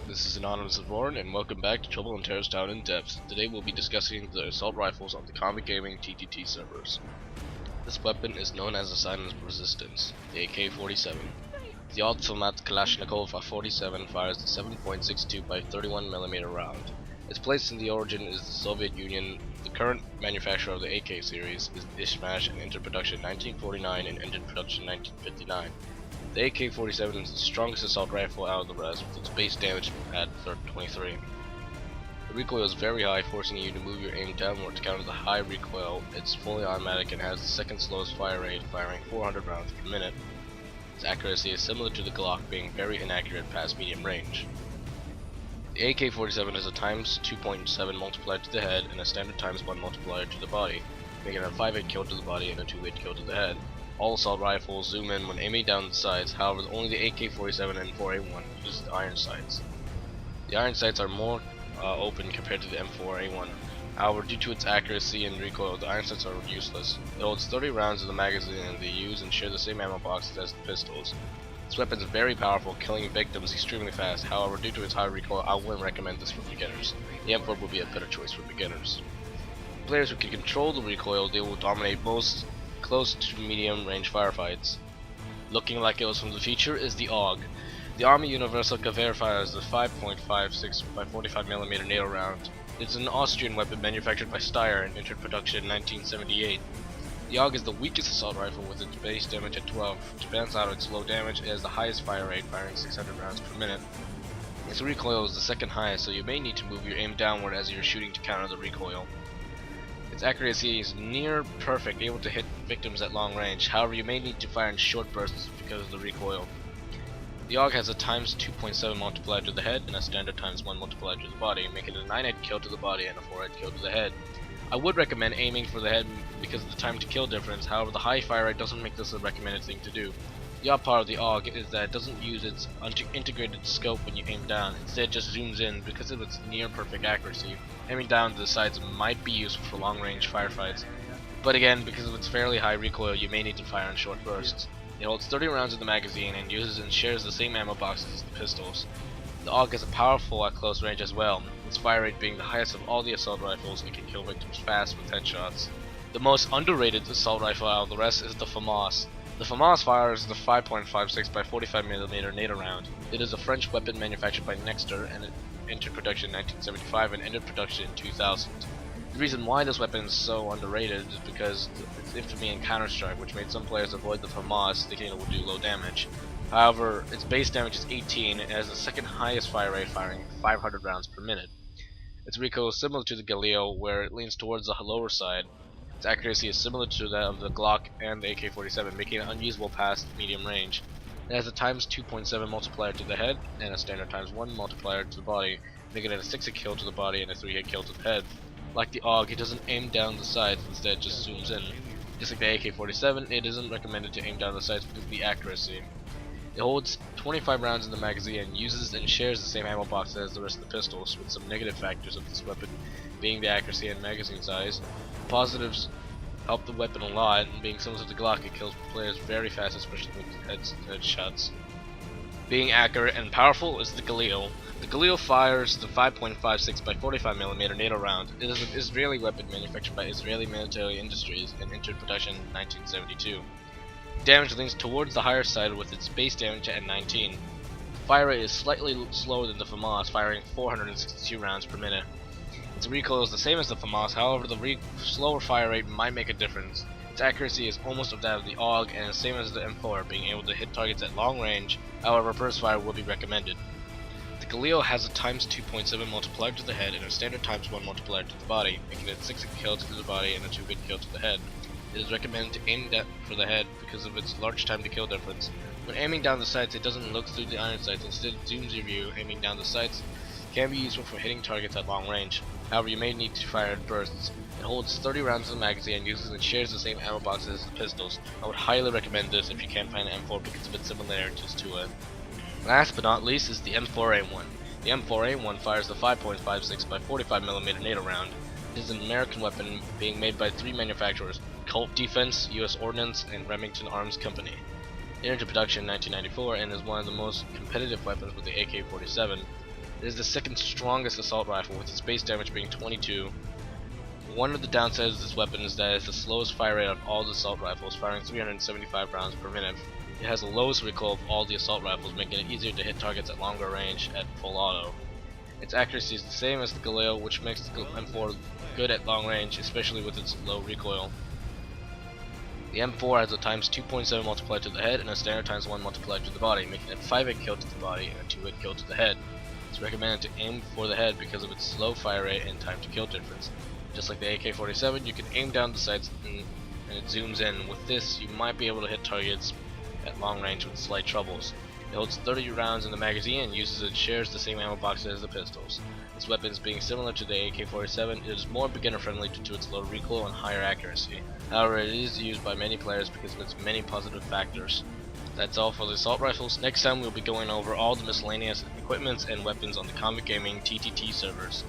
This is Anonymous Born, and welcome back to Trouble in Terrorist Town in Depth. Today we'll be discussing the assault rifles on the Convict Gaming TTT servers. This weapon is known as the Silent Resistance, the AK-47. The old-format Kalashnikov 47 fires the 7.62 by 31mm round. Its place in the origin is the Soviet Union. The current manufacturer of the AK series is Ishmash and entered production 1949 and entered production 1959. The AK-47 is the strongest assault rifle out of the rest, with its base damage at 23. The recoil is very high, forcing you to move your aim downward to counter the high recoil. It's fully automatic and has the second slowest fire rate, firing 400 rounds per minute. Its accuracy is similar to the Glock, being very inaccurate past medium range. The AK-47 has a times 2.7 multiplier to the head and a standard times 1 multiplier to the body, making it a 5-hit kill to the body and a 2-hit kill to the head. All assault rifles zoom in when aiming down the sights, however only the AK-47 and M4A1 uses the iron sights. The iron sights are more open compared to the M4A1. However, due to its accuracy and recoil, the iron sights are useless. It holds 30 rounds in the magazine and they use and share the same ammo boxes as the pistols. This weapon is very powerful, killing victims extremely fast. However, due to its high recoil, I wouldn't recommend this for beginners. The M4 would be a better choice for beginners. Players who can control the recoil, they will dominate most close to medium range firefights. Looking like it was from the future is the AUG. The Army Universal Gewehr fires the 5.56 by 45mm NATO round. It is an Austrian weapon manufactured by Steyr and entered production in 1978. The AUG is the weakest assault rifle with its base damage at 12. To balance out its low damage, it has the highest fire rate, firing 600 rounds per minute. Its recoil is the second highest, so you may need to move your aim downward as you are shooting to counter the recoil. Its accuracy is near perfect, able to hit victims at long range. However, you may need to fire in short bursts because of the recoil. The AUG has a times 2.7 multiplier to the head and a standard times 1 multiplier to the body, making it a 9-hit kill to the body and a 4-hit kill to the head. I would recommend aiming for the head because of the time to kill difference. However, the high fire rate doesn't make this a recommended thing to do. The odd part of the AUG is that it doesn't use its integrated scope when you aim down. Instead, it just zooms in. Because of its near perfect accuracy, aiming down to the sides might be useful for long range firefights. But again, because of its fairly high recoil, you may need to fire in short bursts. It holds 30 rounds in the magazine and uses and shares the same ammo boxes as the pistols. The AUG is powerful at close range as well. Its fire rate being the highest of all the assault rifles, it can kill victims fast with headshots. The most underrated assault rifle out of the rest is the FAMAS. The FAMAS fires the 5.56 by 45mm NATO round. It is a French weapon manufactured by Nexter and it entered production in 1975 and ended production in 2000. The reason why this weapon is so underrated is because its infamy in Counter-Strike, which made some players avoid the FAMAS thinking it would do low damage. However, its base damage is 18 and has the second highest fire rate, firing 500 rounds per minute. Its recoil is similar to the GALIL, where it leans towards the lower side. Its accuracy is similar to that of the Glock and the AK-47, making it unusable past medium range. It has a times 2.7 multiplier to the head and a standard times 1 multiplier to the body, making it a 6-hit kill to the body and a 3-hit kill to the head. Like the AUG, it doesn't aim down the sights, instead just zooms in. Just like the AK-47, it isn't recommended to aim down the sights because of the accuracy. It holds 25 rounds in the magazine and uses and shares the same ammo box as the rest of the pistols, with some negative factors of this weapon being the accuracy and magazine size. Positives help the weapon a lot, and being similar to the Glock, it kills players very fast, especially with headshots. Being accurate and powerful is the GALIL. The GALIL fires the 5.56 by 45mm NATO round. It is an Israeli weapon manufactured by Israeli Military Industries and entered production in 1972. Damage leans towards the higher side with its base damage at 19. Fire rate is slightly slower than the FAMAS, firing 462 rounds per minute. Its recoil is the same as the FAMAS, however the slower fire rate might make a difference. Its accuracy is almost of that of the AUG and is same as the M4, being able to hit targets at long range, however burst fire will be recommended. The GALIL has a times 2.7 multiplier to the head and a standard times 1 multiplier to the body, making it a 6-hit kill to the body and a 2-hit kill to the head. It is recommended to aim for the head because of its large time to kill difference. When aiming down the sights, it doesn't look through the iron sights, instead it zooms your view. Aiming down the sights can be useful for hitting targets at long range. However, you may need to fire in bursts. It holds 30 rounds in the magazine and uses and shares the same ammo boxes as the pistols. I would highly recommend this if you can't find an M4 because of its similarities to it. Last but not least is the M4A1. The M4A1 fires the 5.56 by 45mm NATO round. It is an American weapon being made by 3 manufacturers: Colt Defense, U.S. Ordnance, and Remington Arms Company. It entered production in 1994 and is one of the most competitive weapons with the AK-47. It is the second strongest assault rifle, with its base damage being 22. One of the downsides of this weapon is that it has the slowest fire rate of all the assault rifles, firing 375 rounds per minute. It has the lowest recoil of all the assault rifles, making it easier to hit targets at longer range at full auto. Its accuracy is the same as the GALIL, which makes the M4 good at long range, especially with its low recoil. The M4 has a times 2.7 multiplier to the head and a standard times 1 multiplier to the body, making it a 5-hit kill to the body and a 2-hit kill to the head. It's recommended to aim for the head because of its slow fire rate and time to kill difference. Just like the AK-47, you can aim down the sights and it zooms in. With this, you might be able to hit targets at long range with slight troubles. It holds 30 rounds in the magazine and shares the same ammo box as the pistols. This weapon, being similar to the AK-47, it is more beginner friendly due to its low recoil and higher accuracy. However, it is used by many players because of its many positive factors. That's all for the assault rifles. Next time we'll be going over all the miscellaneous equipments and weapons on the Convict Gaming TTT servers.